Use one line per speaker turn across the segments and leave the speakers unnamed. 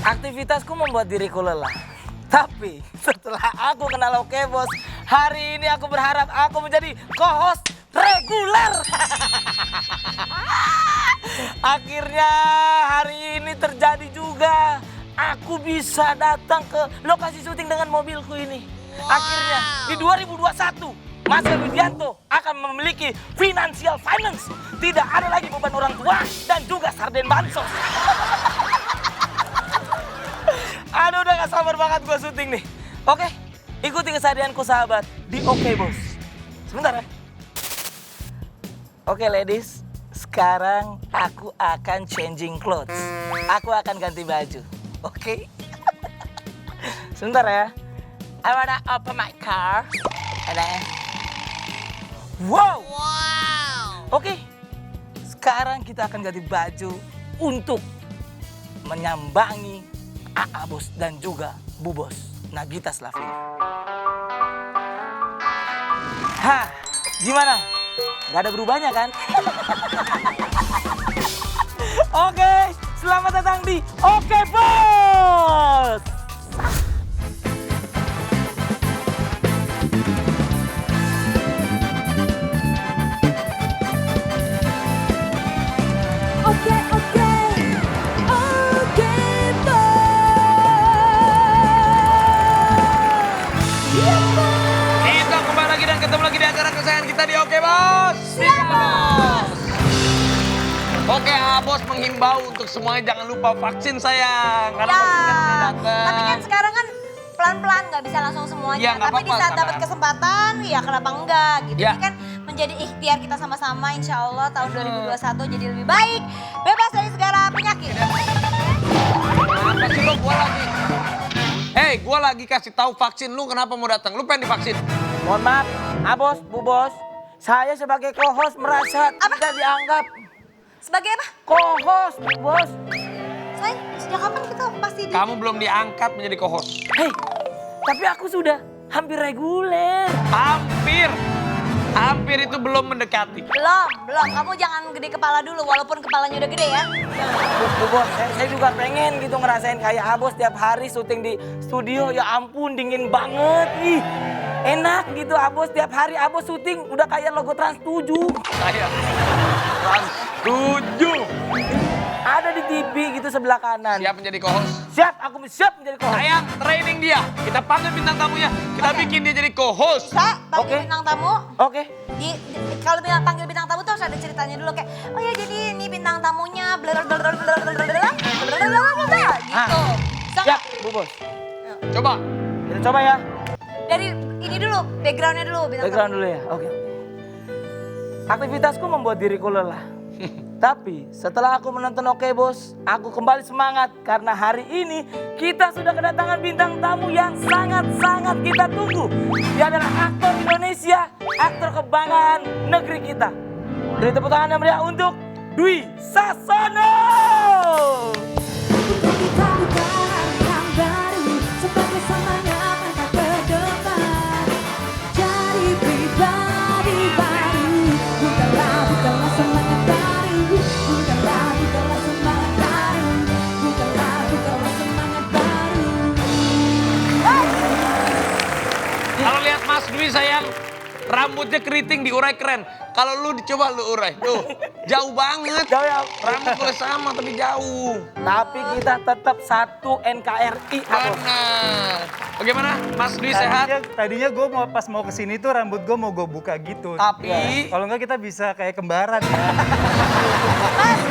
Aktivitasku membuat diriku lelah. Tapi setelah aku kenal Oke Bos, hari ini aku berharap aku menjadi co-host reguler. Akhirnya hari ini terjadi juga. Aku bisa datang ke lokasi syuting dengan mobilku ini. Akhirnya di 2021 Mas Widianto akan memiliki financial finance. Tidak ada lagi beban orang tua dan juga sarden bansos. Aduh, udah gak sabar banget gue syuting nih. Oke, ikuti keseharianku sahabat di Oke Bos. Sebentar ya. Oke ladies, sekarang aku akan changing clothes. Aku akan ganti baju. Oke? Sebentar ya. I wanna open my car. Wow! Oke, sekarang kita akan ganti baju untuk menyambangi AA Bos dan juga Bu Bos Nagita Slavina. Hah, gimana? Gak ada berubahnya kan? Oke, selamat datang di Oke Bos!
Ketemu lagi di acara kesayangan kita di Oke Bos. Siap Bos. Oke Bos menghimbau untuk semuanya jangan lupa vaksin sayang. Karena vaksin kan datang.
Tapi kan sekarang kan pelan-pelan nggak bisa langsung semuanya.
Ya,
tapi di saat
sabar.
dapat kesempatan ya kenapa enggak gitu.
Ya.
Ini kan menjadi ikhtiar kita sama-sama insya Allah tahun 2021 jadi lebih baik. Bebas dari segala penyakit.
Apa sih lo gua lagi? Hei gua lagi kasih tahu vaksin lu kenapa mau datang? Lu pengen divaksin?
Mohon maaf, Abos, Bu Bos. Saya sebagai co-host merasa tidak dianggap.
Sebagai apa?
Co-host, Bu Bos.
Sayang, sejak kapan kita pasti di...
Kamu belum diangkat menjadi co-host.
Hei, tapi aku sudah hampir reguler.
Hampir itu belum mendekati.
Belum. Kamu jangan gede kepala dulu walaupun kepalanya udah gede ya.
Bu Bos, saya juga pengen gitu ngerasain kayak Abos tiap hari syuting di studio. Ya ampun, dingin banget nih. Enak gitu Abos, tiap hari Abos syuting udah kayak logo Trans 7.
Saya Trans 7.
Ada di TV gitu sebelah kanan.
Siap menjadi co-host?
Siap, aku siap menjadi co-host.
Sayang, training dia. Kita panggil bintang tamunya. Kita bikin dia jadi co-host.
Bisa panggil
Oke.
bintang tamu.
Oke.
Kalau panggil bintang tamu tuh harus ada ceritanya dulu kayak oh ya jadi ini bintang tamunya gitu.
Siap, Bu Bos.
Coba.
Kita coba ya.
Dari ini dulu, backgroundnya dulu bintang
Background dulu ya. Oke. Aktivitasku membuat diriku lelah. Tapi setelah aku menonton Oke Bos, aku kembali semangat karena hari ini kita sudah kedatangan bintang tamu yang sangat-sangat kita tunggu. Dia adalah aktor Indonesia, aktor kebanggaan negeri kita. Beri tepuk tangan yang meriah untuk Dwi Sasono.
Kalau lihat Mas Dwi sayang, rambutnya keriting diurai keren. Kalau lu dicoba lu urai. Tuh, jauh banget.
Jauh ya.
Rambut boleh sama tapi jauh.
Tapi kita tetap satu NKRI. Abos.
Benar. Bagaimana Mas Dwi sehat?
Tadinya gue pas mau kesini tuh rambut gue mau gue buka gitu.
Tapi
Kalau enggak kita bisa kayak kembaran ya.
Mas,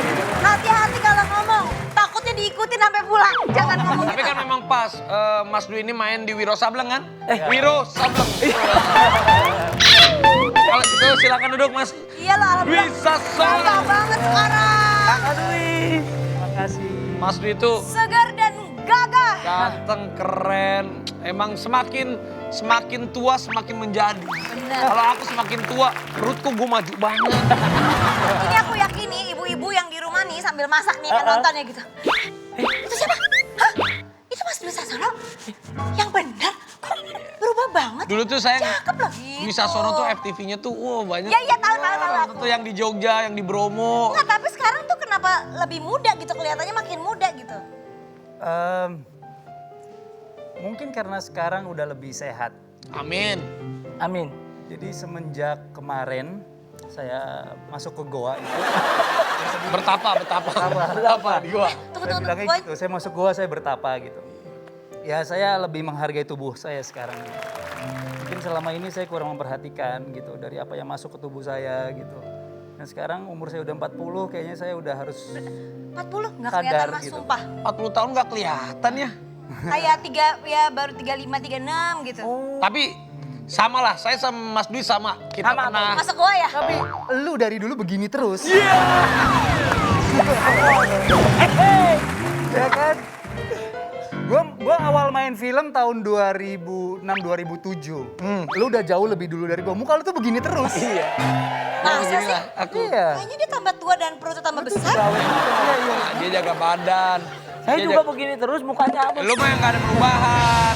hati-hati kalau ngomong. Takutnya diikutin sampai pulang. Jangan ngomong
tapi
gitu.
kan memang pas Mas Dwi ini main di Wiro Sableng kan? Wiro Sableng. Kalau gitu silakan duduk Mas.
Iya lah, alhamdulillah.
Dwi Sasono.
Gagah banget sekarang.
Kakak Dwi.
Makasih.
Mas Dwi itu
Segar dan gagah.
ganteng, keren. Emang semakin tua semakin menjadi.
Bener.
Kalau aku semakin tua, perutku gue maju banget.
Ini aku yakini ibu-ibu yang di rumah nih sambil masak nih kan nontonnya gitu. Itu siapa? Hah? Itu Mas Dwi Sasono? Yang benar? Kok berubah banget?
Dulu tuh saya
Cakep loh gitu.
Dwi Sasono tuh FTV-nya tuh banyak.
Iya, tahu aku.
Tuh yang di Jogja, yang di Bromo.
Enggak, tapi sekarang tuh kenapa lebih muda gitu kelihatannya makin muda gitu.
Mungkin karena sekarang udah lebih sehat.
Amin.
Amin.
Jadi semenjak kemarin saya masuk ke goa itu.
Bertapa di gua.
Saya bilangnya
Boy.
gitu, saya masuk goa saya bertapa gitu. Ya saya lebih menghargai tubuh saya sekarang. Mungkin selama ini saya kurang memperhatikan gitu dari apa yang masuk ke tubuh saya gitu. Nah sekarang umur saya udah 40 kayaknya saya udah harus
40 nggak
Sadar
kelihatan mas,
gitu.
sumpah.
40 tahun nggak kelihatan ya.
Kayak baru 35, 36 gitu.
Tapi sama lah, saya sama Mas Dwi sama. Kita
Sama,
pernah.
Masuk gua ya?
tapi lu dari dulu begini terus. Ya kan? Gua awal main film tahun 2006 2007. Lu udah jauh lebih dulu dari gua. Muka lu tuh begini terus. Iya.
Masa sih?
Aku.
Iya.
Kayaknya dia tambah tua dan perutnya tambah besar.
Dia jaga badan.
Saya
Dia
juga
jaga-
begini terus mukanya apa?
Lu mah yang gak ada perubahan.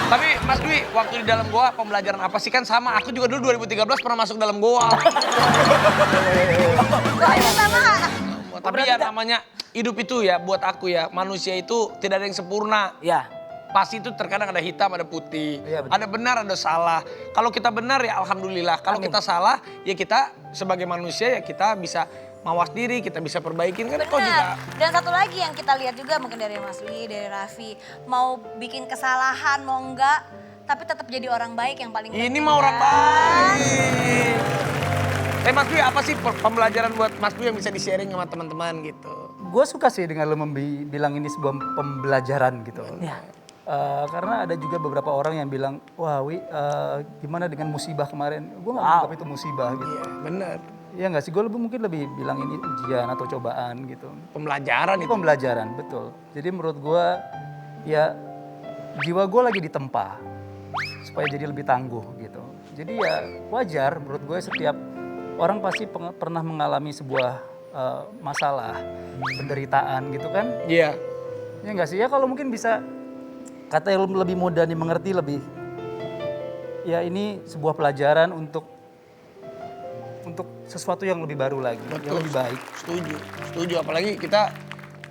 Tapi Mas Dwi, waktu di dalam goa pembelajaran apa sih? Kan sama, aku juga dulu 2013 pernah masuk dalam goa.
Wah, itu sama.
Tapi ya namanya hidup itu ya buat aku ya, manusia itu tidak ada yang sempurna.
Ya.
Pasti itu terkadang ada hitam, ada putih.
Iya, betul.
Ada benar, ada salah. Kalau kita benar ya alhamdulillah. Kalau kita salah ya kita sebagai manusia ya kita bisa mawas diri, kita bisa perbaikin kan kok juga.
Benar. Dan satu lagi yang kita lihat juga mungkin dari Mas Dwi, dari Raffi. Mau bikin kesalahan, mau enggak. Tapi tetap jadi orang baik yang paling penting.
Ini mah orang
kan?
baik. Mas Dwi apa sih pembelajaran buat Mas Dwi yang bisa di-sharing sama teman-teman gitu?
Gue suka sih dengan lu bilang ini sebuah pembelajaran gitu.
Ya.
Karena ada juga beberapa orang yang bilang, wah Wi, gimana dengan musibah kemarin? Gue gak menganggap itu musibah gitu.
Iya benar.
Iya gak sih? Gue mungkin lebih bilang ini ujian atau cobaan gitu.
Pembelajaran
Ini
itu.
pembelajaran, betul. Jadi menurut gue, ya jiwa gue lagi ditempa. Supaya jadi lebih tangguh gitu. Jadi ya wajar menurut gue setiap orang pasti pernah mengalami sebuah masalah, penderitaan gitu kan.
Iya.
Ya enggak sih? Ya kalau mungkin bisa kata yang lebih mudah dimengerti lebih. Ya ini sebuah pelajaran untuk sesuatu yang lebih baru lagi, yang lebih baik.
Setuju, setuju. Apalagi kita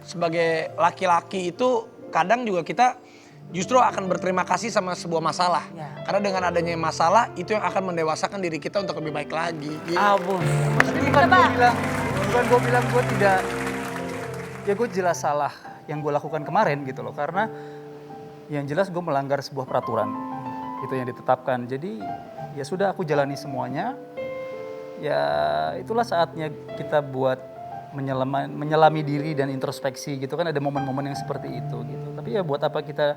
sebagai laki-laki itu kadang juga kita justru akan berterima kasih sama sebuah masalah.
Ya.
Karena dengan adanya masalah itu yang akan mendewasakan diri kita untuk lebih baik lagi. Gitu.
Abus.
Tapi bukan gue bilang gue tidak, ya gue jelas salah yang gue lakukan kemarin gitu loh. Karena yang jelas gue melanggar sebuah peraturan itu yang ditetapkan. Jadi ya sudah aku jalani semuanya. Ya itulah saatnya kita buat menyelami diri dan introspeksi gitu kan, ada momen-momen yang seperti itu gitu. Tapi ya buat apa kita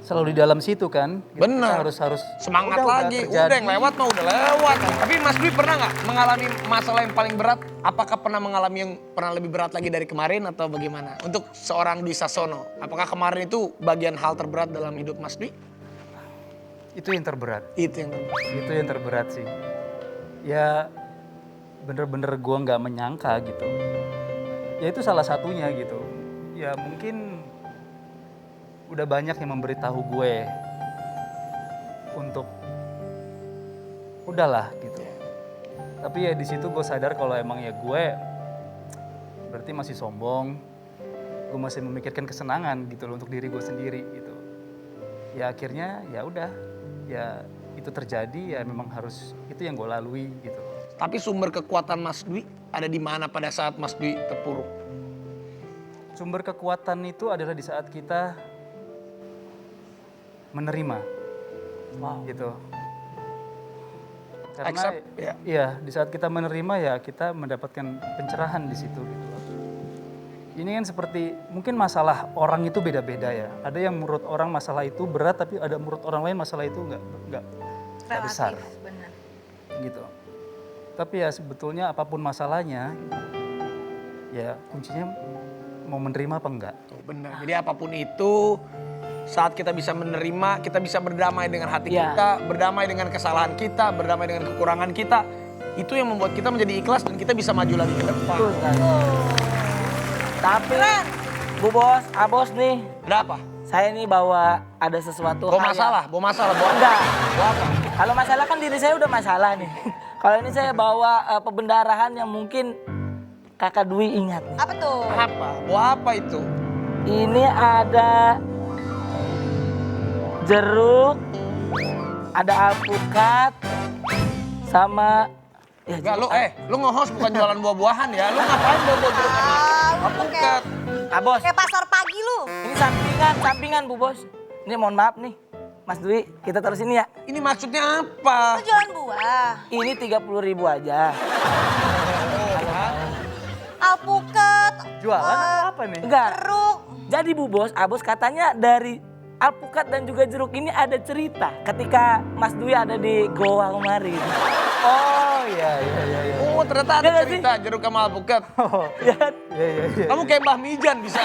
selalu di dalam situ kan? Gitu.
Benar.
Kita harus
Semangat lagi.
terjadi.
Udah yang lewat mah udah lewat. Tapi Mas Dwi pernah nggak mengalami masalah yang paling berat? Apakah pernah mengalami yang pernah lebih berat lagi dari kemarin atau bagaimana? Untuk seorang Dwi Sasono, apakah kemarin itu bagian hal terberat dalam hidup Mas Dwi?
Itu yang terberat.
Itu yang terberat.
Itu yang terberat sih. Ya bener-bener gue nggak menyangka gitu. Ya itu salah satunya gitu. Ya mungkin udah banyak yang memberitahu gue untuk udahlah gitu. Tapi ya di situ gue sadar kalau emang ya gue berarti masih sombong. Gue masih memikirkan kesenangan gitu loh untuk diri gue sendiri gitu. Ya akhirnya ya udah, ya itu terjadi ya memang harus itu yang gue lalui gitu.
Tapi sumber kekuatan Mas Dwi ada di mana pada saat Mas Dwi terpuruk?
Sumber kekuatan itu adalah di saat kita menerima, gitu. Karena
Accept, ya.
iya di saat kita menerima ya kita mendapatkan pencerahan di situ gitu. Ini kan seperti mungkin masalah orang itu beda-beda ya. Ada yang menurut orang masalah itu berat tapi ada menurut orang lain masalah itu nggak besar
Benar.
gitu. Tapi ya sebetulnya apapun masalahnya ya kuncinya mau menerima apa enggak.
Benar. Jadi apapun itu, saat kita bisa menerima, kita bisa berdamai dengan hati
Ya.
kita, berdamai dengan kesalahan kita, berdamai dengan kekurangan kita. Itu yang membuat kita menjadi ikhlas dan kita bisa maju lagi ke depan.
Betul sekali. Tapi Bu Bos, Abos nih,
Ada apa?
saya nih bawa ada sesuatu
Bawa
hal
masalah, bawa masalah, bawa
Enggak.
Bawa apa?
Kalau masalah kan diri saya udah masalah nih. Kalau ini saya bawa pembendarahan yang mungkin Kakak Dwi ingat nih.
Apa tuh?
Apa? Bawa apa itu?
Ini ada jeruk, ada alpukat, sama ya
Enggak,
jeruk.
lu nge-host bukan jualan buah-buahan ya. Lu ngapain bawa jeruk sama
Lu
alpukat?
Ah bos,
kayak pasar pagi lu.
ini sampingan Bu Bos. Ini mohon maaf nih, Mas Dwi, kita terus ini ya.
Ini maksudnya apa?
Lu jualan buah,
Ini 30.000 aja.
alpukat,
Jualan atau apa nih?
Enggak.
jeruk.
Jadi Bu Bos, Abos katanya dari alpukat dan juga jeruk ini ada cerita ketika Mas Dwi ada di Goa kemarin.
Oh iya.
Oh, ternyata ada
Iya nggak sih?
cerita jeruk sama alpukat.
Oh,
Ya kan?
iya.
Kamu kayak Mbah Mijan bisa.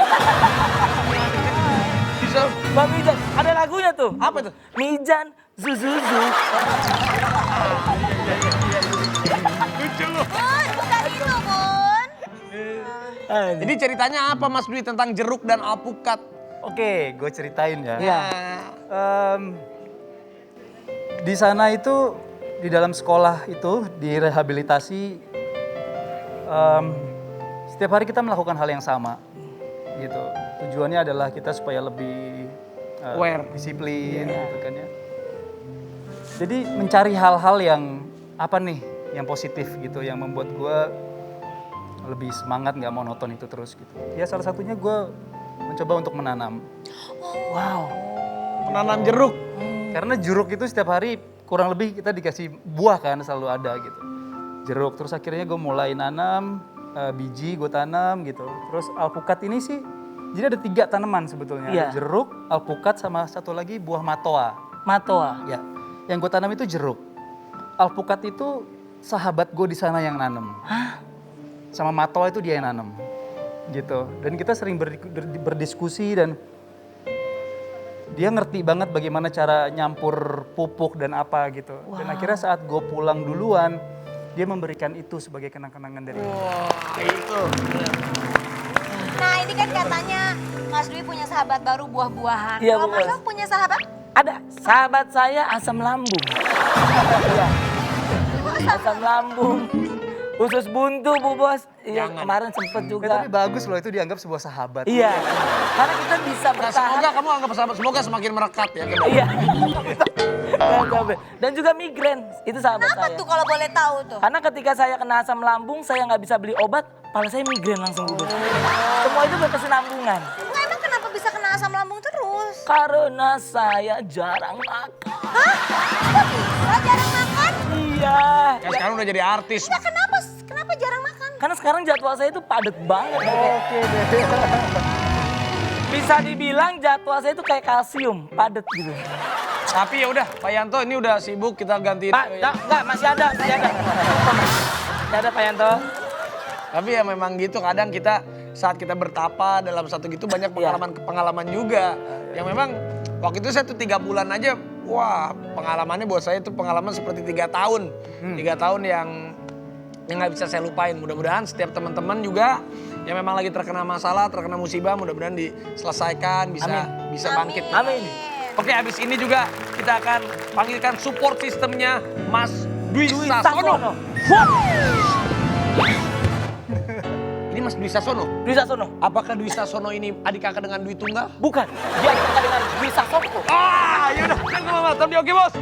Bisa.
Bang Mijan, ada lagunya tuh.
Apa tuh?
Mijan, Zuzuzu.
Bun, bukan itu, Bun.
Jadi ceritanya apa Mas Dwi tentang jeruk dan alpukat?
Oke, gue ceritain ya.
Iya.
Di sana itu, di dalam sekolah itu, di rehabilitasi, setiap hari kita melakukan hal yang sama, gitu. Tujuannya adalah kita supaya lebih
Aware.
disiplin, gitu kan ya. Jadi mencari hal-hal yang apa nih, yang positif gitu, yang membuat gue lebih semangat, nggak monoton itu terus gitu. Ya salah satunya gue mencoba untuk menanam.
Wow.
Menanam jeruk.
Karena jeruk itu setiap hari kurang lebih kita dikasih buah kan selalu ada gitu. Jeruk, terus akhirnya gue mulai nanam, biji gue tanam gitu. Terus alpukat ini sih, jadi ada 3 tanaman sebetulnya.
Iya.
Ada jeruk, alpukat sama satu lagi buah matoa.
Matoa.
Ya, yang gue tanam itu jeruk. Alpukat itu sahabat gue di sana yang nanam. Sama matoa itu dia yang nanam. Gitu. Dan kita sering berdiskusi dan dia ngerti banget bagaimana cara nyampur pupuk dan apa gitu. Dan akhirnya saat gue pulang duluan, dia memberikan itu sebagai kenang-kenangan dari
Wah, itu.
Nah, ini kan katanya Mas Dwi punya sahabat baru buah-buahan.
Iya,
Kalau
Bu
Mas
Bos.
Dwi punya sahabat?
Ada sahabat saya asam lambung. Iya. Asam lambung. Usus buntu Bu Bos. Iya,
Jangan.
kemarin sempet
Ya,
juga.
tapi bagus loh itu dianggap sebuah sahabat.
Iya. Karena kita bisa
Nah,
bertahan.
semoga kamu anggap sahabat, semoga semakin merekat ya. ke depan.
Iya. Dan juga migrain, itu sahabat
Apa
saya.
tuh kalau boleh tahu tuh?
Karena ketika saya kena asam lambung, saya nggak bisa beli obat, kepala saya migrain langsung Bu Bos. Semua itu berkesinambungan.
Nah, emang kenapa bisa kena asam lambung terus?
Karena saya jarang makan.
Hah? Kok bisa jarang makan?
Iya.
Ya, sekarang udah jadi artis.
Ya kenapa? Kenapa jarang makan?
Karena sekarang jadwal saya itu padat banget.
Oke deh.
Bisa dibilang jadwal saya itu kayak kalsium, padat gitu.
Tapi ya udah, Pak Yanto ini udah sibuk, kita gantiin.
Pak, enggak, masih ada. Masih ada Pak Yanto.
Tapi ya memang gitu, kadang kita saat kita bertapa dalam satu gitu banyak pengalaman juga. Yang memang waktu itu saya tuh 3 bulan aja, wah pengalamannya buat saya itu pengalaman seperti 3 tahun. 3 tahun yang nggak bisa saya lupain. Mudah-mudahan setiap teman-teman juga yang memang lagi terkena masalah, terkena musibah, mudah-mudahan diselesaikan, bisa bangkit.
Amin.
Oke, habis ini juga kita akan panggilkan support sistemnya Mas Dwi Sasono. Ini Mas Dwi Sasono.
Dwi Sasono.
Apakah Dwi Sasono ini adik kakak dengan Dwi Tunggal?
Bukan, dia kita dengan Dwi Sasono.
Ah, yaudah, kan sama Mas. Tapi oke bos.